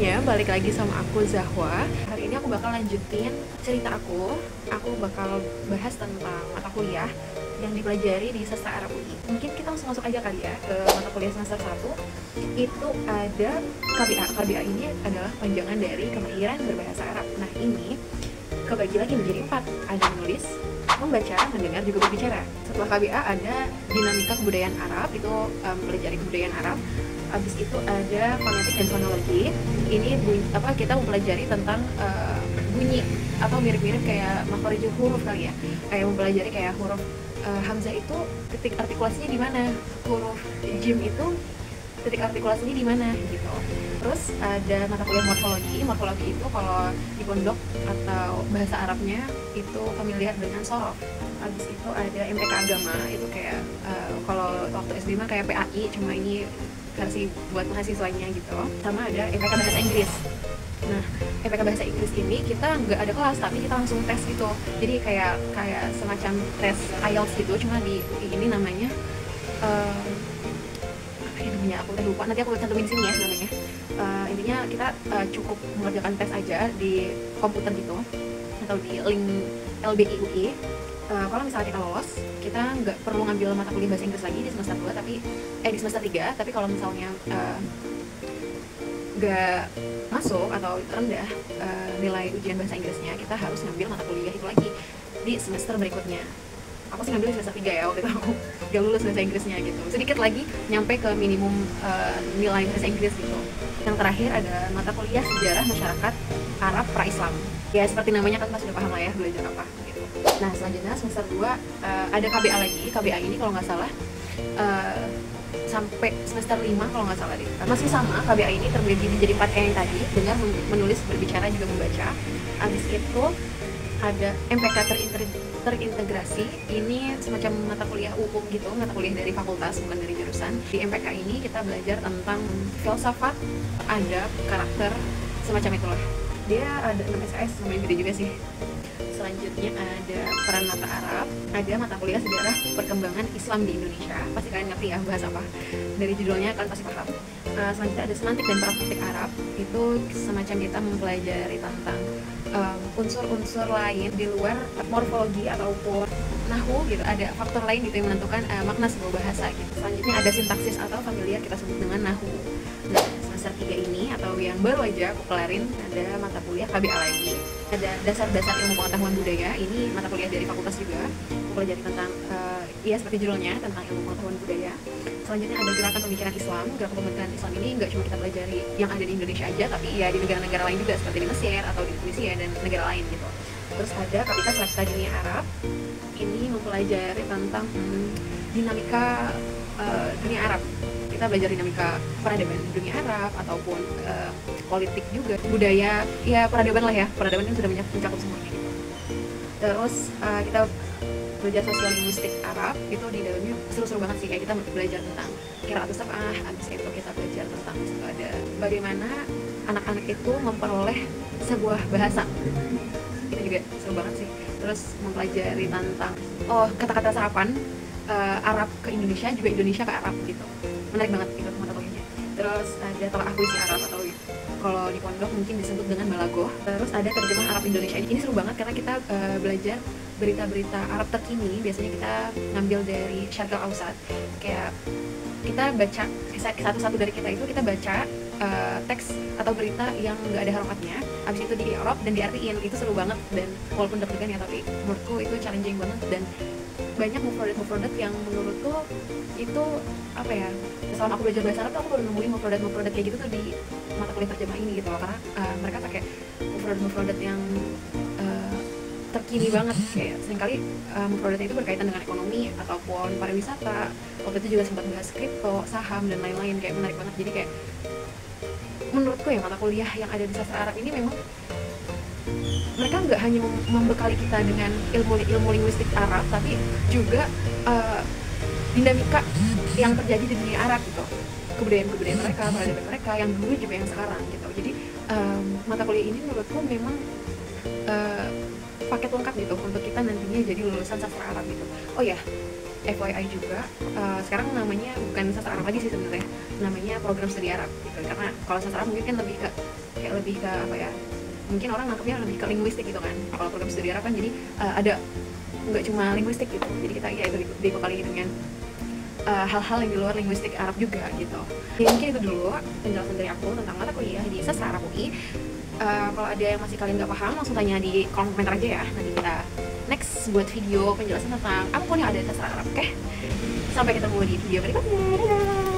Ya, balik lagi sama aku Zahwa. Hari ini aku bakal lanjutin cerita aku. Aku bakal bahas tentang mata kuliah yang dipelajari di Sastra Arab UI. Mungkin kita langsung masuk aja kali ya ke mata kuliah semester 1. Itu ada KBA. KBA ini adalah panjangan dari kemahiran berbahasa Arab. Nah, ini kebagi lagi menjadi 4. Ada menulis, membaca, mendengar, juga berbicara. Setelah KBA ada dinamika kebudayaan Arab, itu mempelajari kebudayaan Arab. Habis itu ada fonetik dan fonologi. Ini kita mempelajari tentang bunyi atau mirip-mirip kayak makhorijul huruf kali ya. Kayak mempelajari kayak huruf hamzah itu titik artikulasinya di mana, huruf jim itu titik artikulasinya di mana gitu. Terus ada mata kuliah morfologi. Morfologi itu kalau di pondok atau bahasa Arabnya itu familiar dengan sorof. Habis itu ada MPK agama, itu kayak kalau waktu SD mah kayak PAI, cuma ini versi buat mahasiswanya gitu. Sama ada MPK bahasa Inggris. Nah, MPK bahasa Inggris ini kita nggak ada kelas, tapi kita langsung tes gitu. Jadi kayak semacam tes IELTS gitu, cuma di UI ini namanya apa ya namanya, aku udah lupa, nanti aku cantumin sini ya namanya. Intinya kita cukup mengerjakan tes aja di komputer gitu, atau di link LBI UI. Kalau misalnya kita lolos, kita nggak perlu ngambil mata kuliah bahasa Inggris lagi di semester 2, di semester 3. Tapi kalau misalnya nggak masuk atau rendah nilai ujian bahasa Inggrisnya, kita harus ngambil mata kuliah itu lagi di semester berikutnya. Aku sih ngambil di semester 3 ya, waktu itu aku gak lulus bahasa Inggrisnya gitu. Sedikit lagi nyampe ke minimum nilai bahasa Inggris gitu. Yang terakhir ada mata kuliah sejarah masyarakat Arab pra-Islam. Ya seperti namanya kan pasti udah paham lah ya belajar apa gitu. Nah, selanjutnya semester 2 ada KBA lagi. KBA ini kalau nggak salah sampai semester 5 kalau nggak salah deh. Masih sama, KBA ini terbagi menjadi 4 kayak yang tadi, dengar, menulis, berbicara, juga membaca. Habis itu ada MPK terintegrasi. Ini semacam mata kuliah umum gitu, mata kuliah dari fakultas bukan dari jurusan. Di MPK ini kita belajar tentang filsafat, adab, karakter, semacam itulah. Dia ada 6 SKS, lumayan gede juga sih. Selanjutnya ada peran mata Arab, ada mata kuliah sejarah perkembangan Islam di Indonesia. Pasti kalian ngerti ya bahas apa, dari judulnya kalian pasti paham. Selanjutnya ada semantik dan praktik Arab, itu semacam kita mempelajari tentang unsur-unsur lain di luar morfologi ataupun nahwu gitu. Ada faktor lain gitu yang menentukan makna sebuah bahasa gitu. Selanjutnya ada sintaksis atau familiar kita sebut dengan nahwu. Nah, semester 3 ini atau yang baru aja aku kelarin ada mata kuliah KBA lagi. Ada dasar-dasar ilmu pengetahuan budaya. Ini mata kuliah dari fakultas juga, mempelajari tentang ya seperti judulnya, tentang ilmu pengetahuan budaya. Selanjutnya ada gerakan pemikiran Islam. Gerakan pemikiran Islam ini nggak cuma kita pelajari yang ada di Indonesia aja, tapi ya di negara-negara lain juga, seperti di Mesir atau di Tunisia dan negara lain gitu. Terus ada Kapitas Lapita Dunia Arab. Ini mempelajari tentang dinamika dunia Arab. Kita belajar dinamika peradaban dunia Arab ataupun politik juga, budaya, ya peradaban lah ya. Peradaban itu sudah mencakup semuanya gitu. Terus kita belajar sosial linguistik Arab, itu di dalamnya seru-seru banget sih. Kayak kita belajar tentang qiraatus sab'ah, habis itu kita belajar tentang ada bagaimana anak-anak itu memperoleh sebuah bahasa. Itu juga seru banget sih. Terus mempelajari tentang kata-kata serapan Arab ke Indonesia, juga Indonesia ke Arab gitu. Menarik banget itu mata kuliahnya. Terus ada telaah puisi Arab atau kalau di pondok mungkin disebut dengan balagoh. Terus ada terjemah Arab Indonesia. Ini seru banget karena kita belajar berita-berita Arab terkini. Biasanya kita ngambil dari Syarq al-Awsat. Kayak kita baca satu-satu dari kita itu, kita baca teks atau berita yang nggak ada harokatnya, habis itu di Arab dan diartiin. Itu seru banget, dan walaupun deg-degan ya, tapi menurutku itu challenging banget. Dan banyak mufrodat yang menurutku itu apa ya, selama aku belajar bahasa Arab tuh aku baru nemuin mufrodat kayak gitu tuh di mata kuliah terjemah ini gitu loh. Karena mereka pakai mufrodat yang terkini banget, kayak seringkali mufrodatnya itu berkaitan dengan ekonomi ataupun pariwisata. Waktu itu juga sempat bahas kripto, saham, dan lain-lain. Kayak menarik banget. Jadi kayak menurutku ya, mata kuliah yang ada di sastra Arab ini memang mereka nggak hanya membekali kita dengan ilmu linguistik Arab, tapi juga dinamika yang terjadi di dunia Arab gitu, kebudayaan mereka, peradaban mereka yang dulu juga yang sekarang gitu. Jadi mata kuliah ini menurutku memang paket lengkap gitu untuk kita nantinya jadi lulusan sastra Arab gitu. Oh ya, FYI juga, sekarang namanya bukan sastra Arab lagi sih sebenarnya, namanya program studi Arab gitu. Karena kalau sastra Arab mungkin kan lebih ke lebih ke apa ya, mungkin orang nangkepnya lebih ke linguistik gitu kan. Kalau program studi Arab kan jadi ada nggak cuma linguistik gitu, jadi kita ya itu dibekali dengan hal-hal yang di luar linguistik Arab juga gitu. Jadi mungkin itu dulu penjelasan dari aku tentang mata kuliah di Sastra Arab UI. Kalau ada yang masih kalian nggak paham, langsung tanya di kolom komentar aja ya. Nanti kita next buat video penjelasan tentang apapun yang ada di Sastra Arab. Oke? Sampai ketemu di video berikutnya. Dadah!